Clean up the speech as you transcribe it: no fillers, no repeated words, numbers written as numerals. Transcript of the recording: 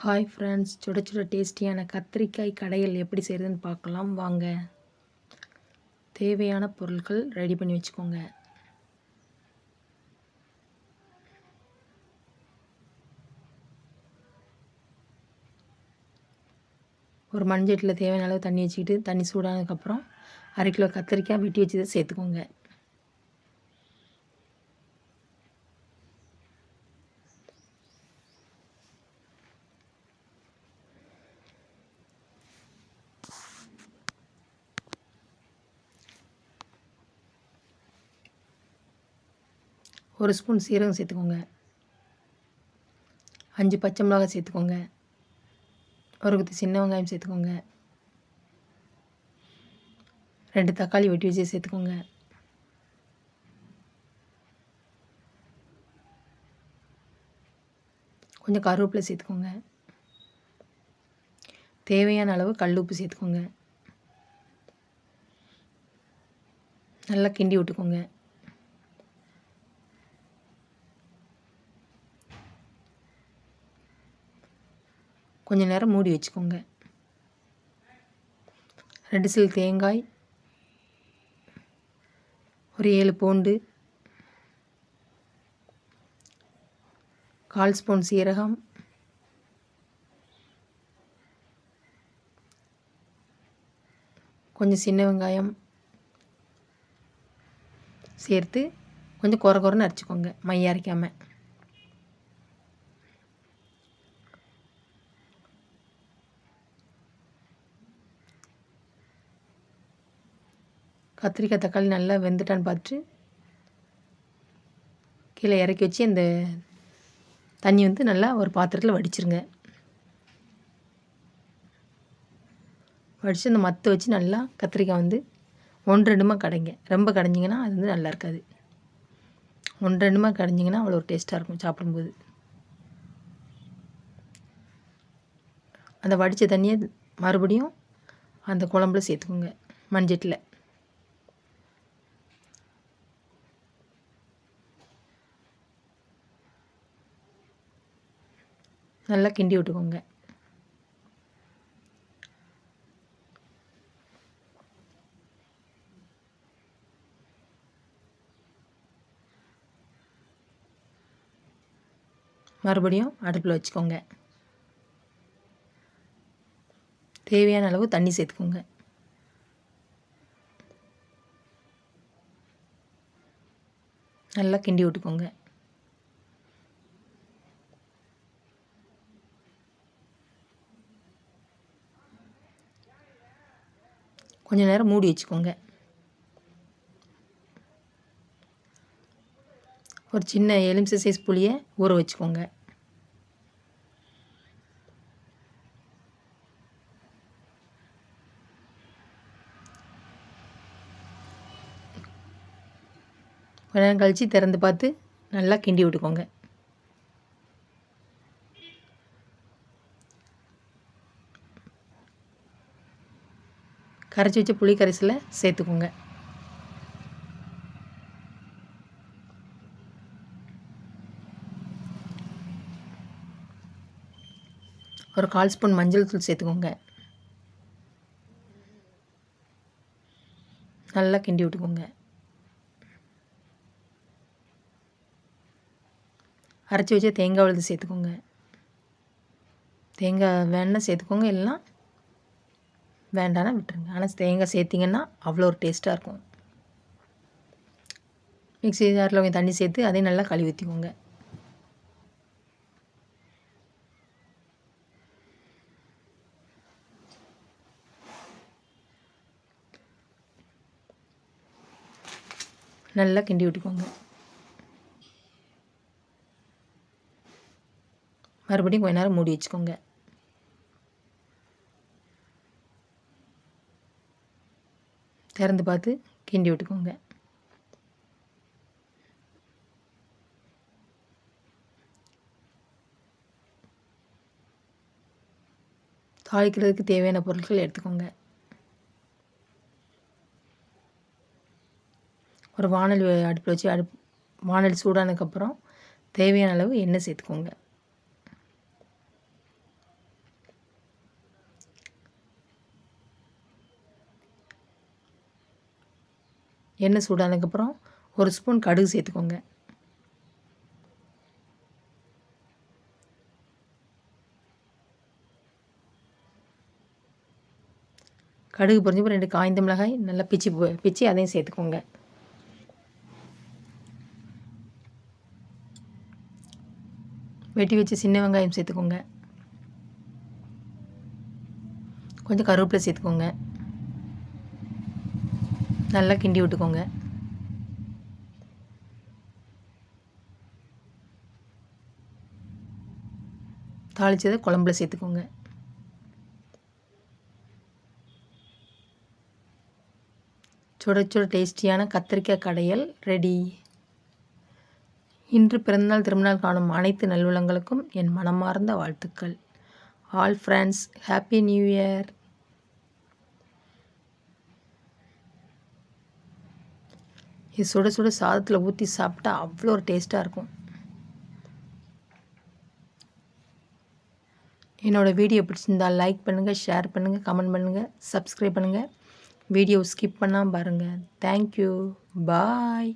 Hi friends, சுட சுட டேஸ்டியான கத்திரிக்காய் கடையல் எப்படி செய்கிறதுன்னு பார்க்கலாம் வாங்க. தேவையான பொருட்கள் ரெடி பண்ணி வச்சுக்கோங்க. ஒரு மண்சட்டியில் தேவையான அளவு தண்ணி வச்சுக்கிட்டு தண்ணி சூடானதுக்கப்புறம் 1/2 கிலோ கத்திரிக்காய் வெட்டி வச்சதை சேர்த்துக்கோங்க. ஒரு ஸ்பூன் சீரகம் சேர்த்துக்கோங்க. 5 பச்சை மிளகாய் சேர்த்துக்கோங்க. ஒரு குத்து சின்ன வெங்காயம் சேர்த்துக்கோங்க. 2 தக்காளி வெட்டி வச்சு சேர்த்துக்கோங்க. கொஞ்சம் கருவேப்பிலை சேர்த்துக்கோங்க. தேவையான அளவு கல் உப்பு சேர்த்துக்கோங்க. நல்லா கிண்டி விட்டுக்கோங்க. கொஞ்சம் நேரம் மூடி வச்சுக்கோங்க. 2 சில் தேங்காய், ஒரு 7 பூண்டு, 1/4 ஸ்பூன் சீரகம், கொஞ்சம் சின்ன வெங்காயம் சேர்த்து கொஞ்சம் கொரன்னு அரைச்சிக்கோங்க, மைய அரைக்காமல். கத்திரிக்காய் தக்காளி நல்லா வெந்துட்டான்னு பார்த்துட்டு கீழே இறக்கி வச்சு இந்த தண்ணி நல்லா ஒரு பாத்திரத்தில் வடிச்சிருங்க. வடித்து அந்த மற்ற வச்சு நல்லா கத்திரிக்காய் 1-2மா கடைங்க. ரொம்ப கடைஞ்சிங்கன்னா அது நல்லா இருக்காது. 1-2மா கடைஞ்சிங்கன்னா அவ்வளோ ஒரு டேஸ்ட்டாக இருக்கும் சாப்பிடும்போது. அந்த வடித்த தண்ணியை மறுபடியும் அந்த குழம்புல சேர்த்துக்கோங்க. மண்சட்டியில் நல்லா கிண்டி விட்டுக்கோங்க. மறுபடியும் அடுப்பில் வச்சுக்கோங்க. தேவையான அளவு தண்ணி சேர்த்துக்கோங்க. நல்லா கிண்டி விட்டுக்கோங்க. கொஞ்சம் நேரம் மூடி வச்சுக்கோங்க. ஒரு சின்ன எலுமிச்சை சைஸ் புளியை ஊற வச்சுக்கோங்க. கொஞ்ச நேரம் கழித்து திறந்து பார்த்து நல்லா கிண்டி விட்டுக்கோங்க. கரைச்சி வச்ச புளி கரைசலை சேர்த்துக்கோங்க. ஒரு 1/4 ஸ்பூன் மஞ்சள் தூள் சேர்த்துக்கோங்க. நல்லா கிண்டி விட்டுக்கோங்க. அரைச்சி வச்ச தேங்காய் விழுது சேர்த்துக்கோங்க. தேங்காய் வேணால் சேர்த்துக்கோங்க, இல்லைன்னா வேண்டானா விட்டுருங்க. ஆனால் தேங்காய் சேர்த்திங்கன்னா அவ்வளோ ஒரு டேஸ்ட்டாக இருக்கும். மிக்ஸி ஜாரில் கொஞ்சம் தண்ணி சேர்த்து அதையும் நல்லா கழுவி ஊற்றிக்கோங்க. நல்லா கிண்டி விட்டுக்கோங்க. மறுபடியும் கொஞ்ச நேரம் மூடி வச்சுக்கோங்க. திறந்து பார்த்து கிண்டி விட்டுக்கோங்க. தாளிக்கிறதுக்கு தேவையான பொருட்கள் எடுத்துக்கோங்க. ஒரு வாணலி அடுப்பில் வச்சு வாணலி சூடானதுக்கப்புறம் தேவையான அளவு எண்ணெய் சேர்த்துக்கோங்க. எண்ணெய் சூடானதுக்கப்புறம் 1 ஸ்பூன் கடுகு சேர்த்துக்கோங்க. கடுகு பொரிஞ்சப்போ 2 காய்ந்த மிளகாய் நல்லா பிச்சு அதையும் சேர்த்துக்கோங்க. வெட்டி வச்சு சின்ன வெங்காயம் சேர்த்துக்கோங்க. கொஞ்சம் கருவேப்பிலை சேர்த்துக்கோங்க. நல்லா கிண்டி விட்டுக்கோங்க. தாளித்ததை குழம்புல சேர்த்துக்கோங்க. சுட சுட டேஸ்டியான கத்திரிக்காய் கடையல் ரெடி. இன்று பிறந்தநாள் திருமணநாள் காணும் அனைத்து நல்லுள்ளங்களுக்கும் என் மனமார்ந்த வாழ்த்துக்கள். All friends, happy new year. இது சுட சுட சாதத்தில் ஊற்றி சாப்பிட்டா அவ்வளோ ஒரு டேஸ்ட்டாக இருக்கும். என்னோடய வீடியோ பிடிச்சிருந்தால் லைக் பண்ணுங்கள், ஷேர் பண்ணுங்கள், கமெண்ட் பண்ணுங்கள், சப்ஸ்கிரைப் பண்ணுங்கள். வீடியோ ஸ்கிப் பண்ணாமல் பாருங்கள். தேங்க்யூ. பாய்.